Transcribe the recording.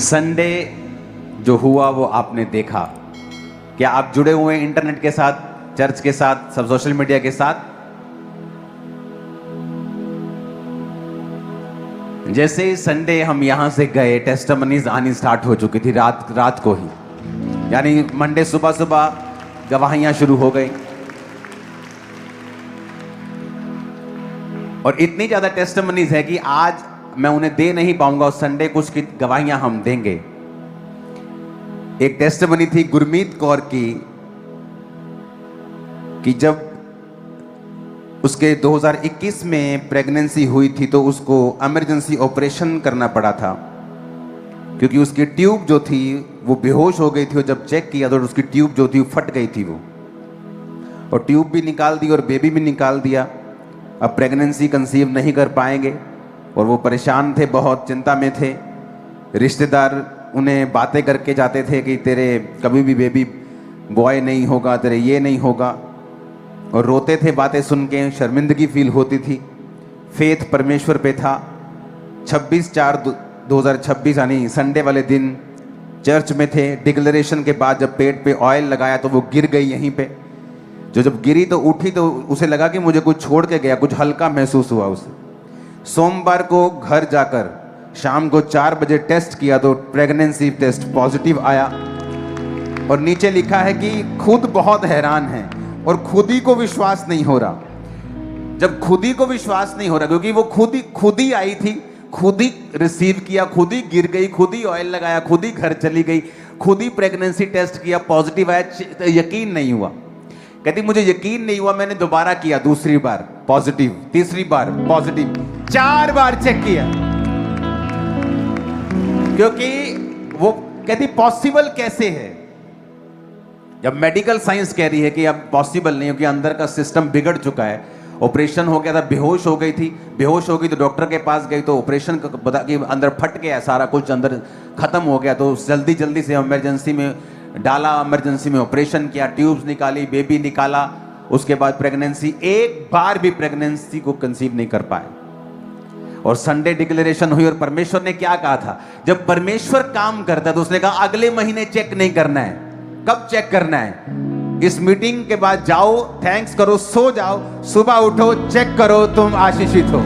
Sunday जो हुआ वो आपने देखा। क्या आप जुड़े हुए हैं इंटरनेट के साथ, चर्च के साथ, सब सोशल मीडिया के साथ? जैसे ही संडे हम यहां से गए, टेस्टिमनीज आनी स्टार्ट हो चुकी थी रात को ही, यानी मंडे सुबह सुबह गवाहियां शुरू हो गई। और इतनी ज्यादा टेस्टिमनीज है कि आज मैं उन्हें दे नहीं पाऊंगा, और संडे कुछ की गवाहियां हम देंगे। एक टेस्टिमनी थी गुरमीत कौर की कि जब उसके 2021 में प्रेगनेंसी हुई थी तो उसको इमरजेंसी ऑपरेशन करना पड़ा था, क्योंकि उसकी ट्यूब जो थी वो बेहोश हो गई थी। और जब चेक किया तो उसकी ट्यूब जो थी फट गई थी वो, और ट्यूब भी निकाल दी और बेबी भी निकाल दिया। अब प्रेगनेंसी कंसीव नहीं कर पाएंगे, और वो परेशान थे, बहुत चिंता में थे। रिश्तेदार उन्हें बातें करके जाते थे कि तेरे कभी भी बेबी बॉय नहीं होगा, तेरे ये नहीं होगा, और रोते थे बातें सुन के, शर्मिंदगी फील होती थी। फेथ परमेश्वर पे था। 26/4/2026 यानी संडे वाले दिन चर्च में थे। डिक्लेरेशन के बाद जब पेट पे ऑयल लगाया तो वो गिर गई यहीं पे। जब गिरी तो उठी तो उसे लगा कि मुझे कुछ छोड़ के गया, कुछ हल्का महसूस हुआ उसे। सोमवार को घर जाकर शाम को 4 बजे टेस्ट किया तो प्रेगनेंसी टेस्ट पॉजिटिव आया, और नीचे लिखा है कि खुद बहुत हैरान है और खुद ही को विश्वास नहीं हो रहा। जब खुद ही को विश्वास नहीं हो रहा, क्योंकि वो खुद ही आई थी, खुद ही रिसीव किया, खुद ही गिर गई, खुद ही ऑयल लगाया, खुद ही घर चली गई, खुद ही प्रेगनेंसी टेस्ट किया, पॉजिटिव आया, तो यकीन नहीं हुआ। कहती मुझे यकीन नहीं हुआ, मैंने दोबारा किया, दूसरी बार पॉजिटिव, तीसरी बार पॉजिटिव, 4 बार चेक किया, क्योंकि वो कहती पॉसिबल कैसे है, जब मेडिकल साइंस कह रही है कि अब पॉसिबल नहीं, क्योंकि अंदर का सिस्टम बिगड़ चुका है। ऑपरेशन हो गया था, बेहोश हो गई थी, बेहोश हो गई तो डॉक्टर के पास गई तो ऑपरेशन बता कि अंदर फट गया, सारा कुछ अंदर खत्म हो गया, तो जल्दी से इमरजेंसी में डाला, इमरजेंसी में ऑपरेशन किया, ट्यूब्स निकाली, बेबी निकाला। उसके बाद प्रेगनेंसी, एक बार भी प्रेगनेंसी को कंसीव नहीं कर पाए। और संडे डिक्लेरेशन हुई, और परमेश्वर ने क्या कहा था? जब परमेश्वर काम करता है तो उसने कहा अगले महीने चेक नहीं करना है। कब चेक करना है? इस मीटिंग के बाद जाओ, थैंक्स करो, सो जाओ, सुबह उठो, चेक करो, तुम आशीषित हो।